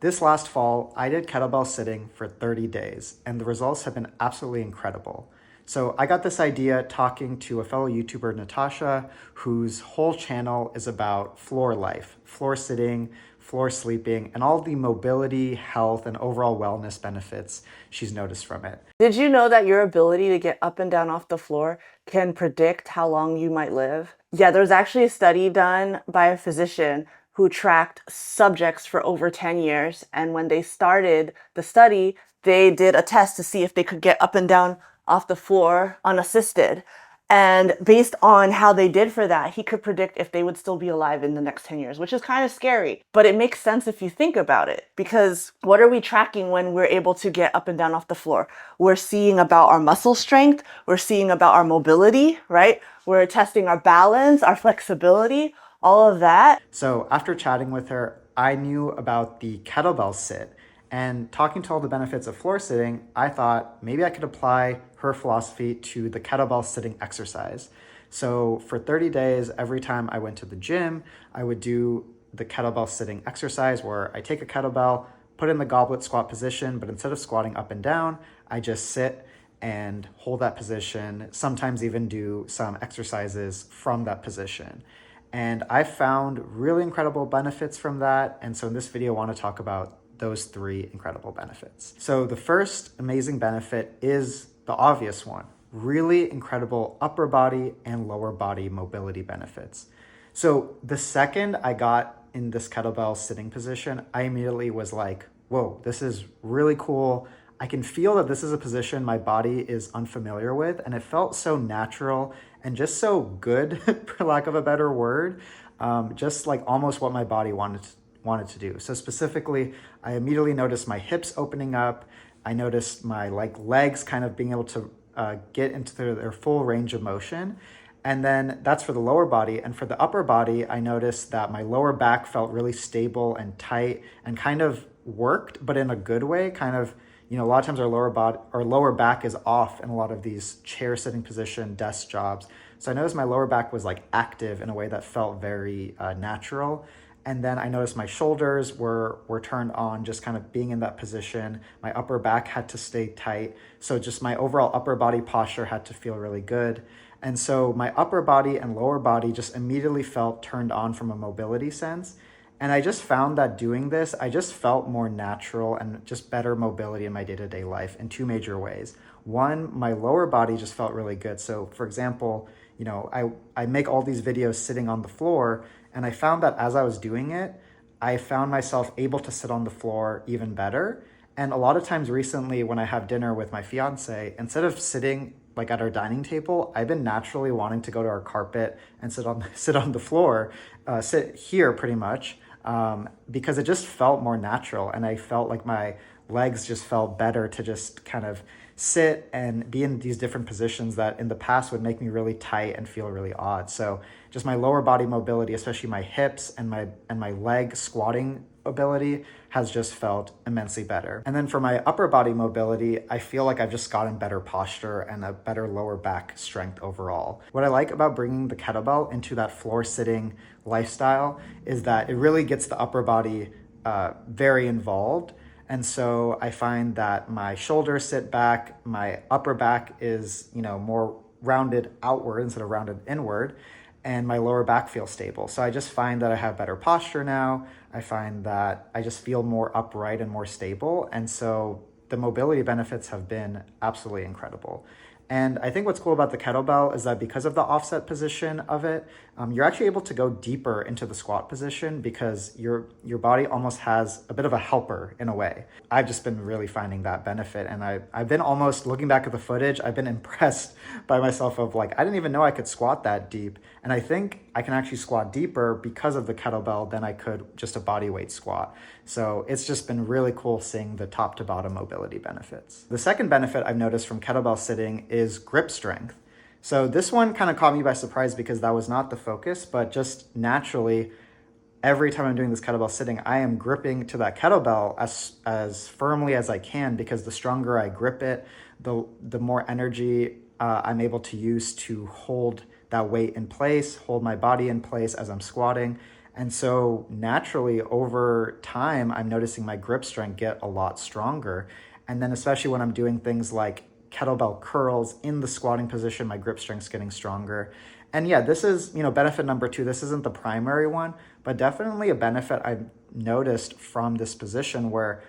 This last fall, I did kettlebell sitting for 30 days, and the results have been absolutely incredible. So I got this idea talking to a fellow YouTuber, Natasha, whose whole channel is about floor life, floor sitting, floor sleeping, and all the mobility, health, and overall wellness benefits she's noticed from it. Did you know that your ability to get up and down off the floor can predict how long you might live? Yeah, there's actually a study done by a physician who tracked subjects for over 10 years. And when they started the study, they did a test to see if they could get up and down off the floor unassisted. And based on how they did for that, he could predict if they would still be alive in the next 10 years, which is kind of scary. But it makes sense if you think about it, because what are we tracking when we're able to get up and down off the floor? We're seeing about our muscle strength, we're seeing about our mobility, right? We're testing our balance, our flexibility, all of that. So after chatting with her, I knew about the kettlebell sit. And talking to all the benefits of floor sitting, I thought maybe I could apply her philosophy to the kettlebell sitting exercise. So for 30 days, every time I went to the gym, I would do the kettlebell sitting exercise where I take a kettlebell, put it in the goblet squat position, but instead of squatting up and down, I just sit and hold that position, sometimes even do some exercises from that position. And I found really incredible benefits from that. And so in this video, I want to talk about those three incredible benefits. So the first amazing benefit is the obvious one, really incredible upper body and lower body mobility benefits. So the second I got in this kettlebell sitting position, I immediately was like, whoa, this is really cool. I can feel that this is a position my body is unfamiliar with, and it felt so natural and just so good, for lack of a better word, just like almost what my body wanted to do. So specifically, I immediately noticed my hips opening up. I noticed my legs kind of being able to get into their full range of motion. And then that's for the lower body. And for the upper body, I noticed that my lower back felt really stable and tight and kind of worked, but in a good way, kind of, a lot of times our lower back is off in a lot of these chair sitting position, desk jobs. So I noticed my lower back was active in a way that felt very natural. And then I noticed my shoulders were turned on, just kind of being in that position. My upper back had to stay tight. So just my overall upper body posture had to feel really good. And so my upper body and lower body just immediately felt turned on from a mobility sense. And I just found that doing this, I just felt more natural and just better mobility in my day-to-day life in two major ways. One, my lower body just felt really good. So for example, I make all these videos sitting on the floor, and I found that as I was doing it, I found myself able to sit on the floor even better. And a lot of times recently when I have dinner with my fiance, instead of sitting at our dining table, I've been naturally wanting to go to our carpet and sit on the floor, sit here pretty much, because it just felt more natural. And I felt like my legs just felt better to just kind of sit and be in these different positions that in the past would make me really tight and feel really odd. So just my lower body mobility, especially my hips and my leg squatting ability, has just felt immensely better. And then for my upper body mobility, I feel like I've just gotten better posture and a better lower back strength overall. What I like about bringing the kettlebell into that floor sitting lifestyle is that it really gets the upper body very involved. And so I find that my shoulders sit back, my upper back is, more rounded outward instead of rounded inward, and my lower back feels stable. So I just find that I have better posture now. I find that I just feel more upright and more stable. And so the mobility benefits have been absolutely incredible. And I think what's cool about the kettlebell is that because of the offset position of it, you're actually able to go deeper into the squat position because your body almost has a bit of a helper in a way. I've just been really finding that benefit. And I've been almost, looking back at the footage, I've been impressed by myself of I didn't even know I could squat that deep. And I think I can actually squat deeper because of the kettlebell than I could just a body weight squat. So it's just been really cool seeing the top to bottom mobility benefits. The second benefit I've noticed from kettlebell sitting is grip strength. So this one kind of caught me by surprise because that was not the focus, but just naturally, every time I'm doing this kettlebell sitting, I am gripping to that kettlebell as firmly as I can, because the stronger I grip it, the more energy I'm able to use to hold that weight in place, hold my body in place as I'm squatting. And so naturally over time, I'm noticing my grip strength get a lot stronger. And then especially when I'm doing things like kettlebell curls in the squatting position, my grip strength's getting stronger. And yeah, this is, benefit number 2. This isn't the primary one, but definitely a benefit I've noticed from this position where,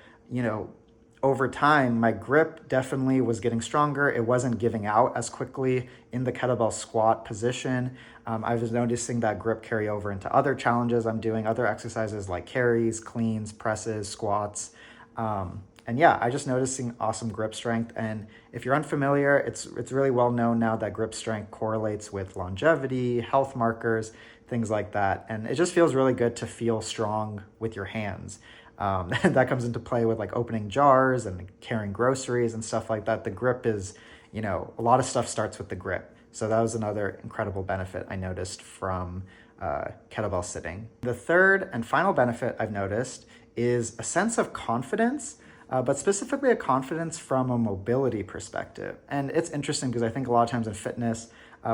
over time, my grip definitely was getting stronger. It wasn't giving out as quickly in the kettlebell squat position. I was noticing that grip carry over into other challenges I'm doing, other exercises like carries, cleans, presses, squats. And yeah, I just noticing awesome grip strength. And if you're unfamiliar, it's really well known now that grip strength correlates with longevity, health markers, things like that. And it just feels really good to feel strong with your hands. That comes into play with like opening jars and carrying groceries and stuff like that. The grip is, a lot of stuff starts with the grip. So that was another incredible benefit I noticed from kettlebell sitting. The third and final benefit I've noticed is a sense of confidence, but specifically a confidence from a mobility perspective. And it's interesting because I think a lot of times in fitness,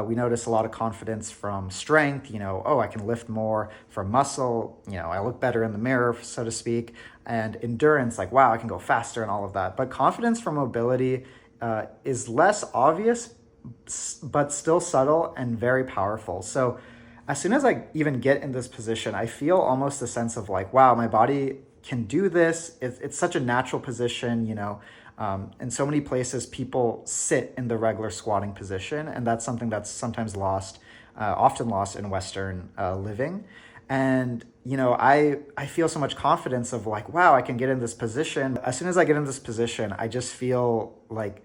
we notice a lot of confidence from strength, I can lift more, from muscle, I look better in the mirror, so to speak, and endurance, like, wow, I can go faster and all of that. But confidence from mobility is less obvious, but still subtle and very powerful. So as soon as I even get in this position, I feel almost a sense of like, wow, my body can do this. It's such a natural position, in so many places, people sit in the regular squatting position, and that's something that's sometimes lost, often lost in Western living. And, I feel so much confidence of like, wow, I can get in this position. As soon as I get in this position, I just feel like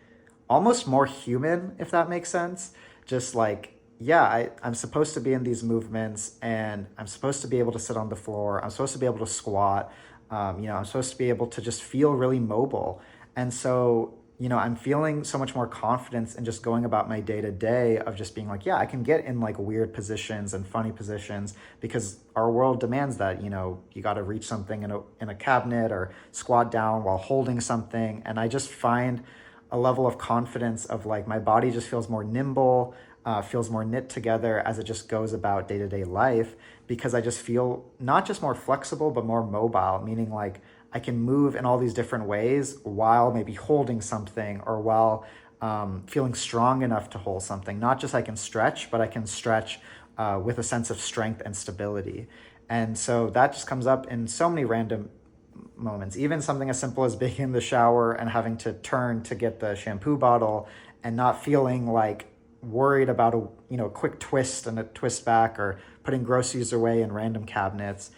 almost more human, if that makes sense. Just like, yeah, I'm supposed to be in these movements, and I'm supposed to be able to sit on the floor. I'm supposed to be able to squat. I'm supposed to be able to just feel really mobile. And so, I'm feeling so much more confidence in just going about my day to day of just being like, yeah, I can get in like weird positions and funny positions because our world demands that, you got to reach something in a cabinet or squat down while holding something. And I just find a level of confidence of like my body just feels more nimble, feels more knit together as it just goes about day-to-day life, because I just feel not just more flexible, but more mobile, meaning like I can move in all these different ways while maybe holding something or while feeling strong enough to hold something. Not just I can stretch, but I can stretch with a sense of strength and stability. And so that just comes up in so many random moments, even something as simple as being in the shower and having to turn to get the shampoo bottle and not feeling like worried about a quick twist and a twist back, or putting groceries away in random cabinets,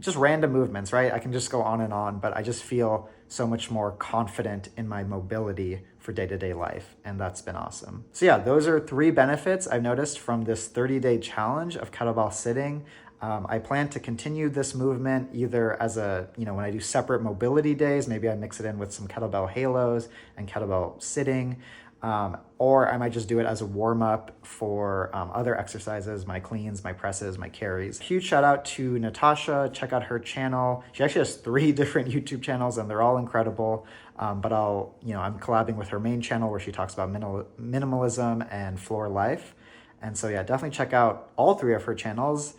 just random movements, right? I can just go on and on, but I just feel so much more confident in my mobility for day-to-day life, and that's been awesome. So yeah, those are 3 benefits I've noticed from this 30-day challenge of kettlebell sitting. I plan to continue this movement either as when I do separate mobility days, maybe I mix it in with some kettlebell halos and kettlebell sitting, or I might just do it as a warm-up for other exercises, my cleans, my presses, my carries. Huge shout out to Natasha. Check out her channel. She actually has 3 different YouTube channels, and they're all incredible. But I'm collabing with her main channel where she talks about minimalism and floor life. And so yeah, definitely check out all 3 of her channels.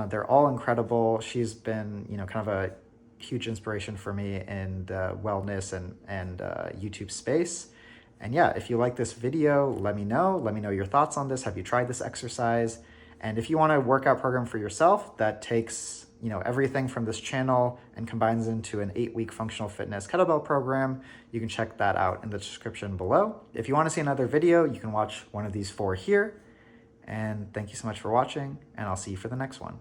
They're all incredible. She's been, kind of a huge inspiration for me in the wellness and YouTube space. And yeah, if you like this video, let me know. Let me know your thoughts on this. Have you tried this exercise? And if you want a workout program for yourself that takes, everything from this channel and combines into an 8-week functional fitness kettlebell program, you can check that out in the description below. If you want to see another video, you can watch one of these 4 here. And thank you so much for watching, and I'll see you for the next one.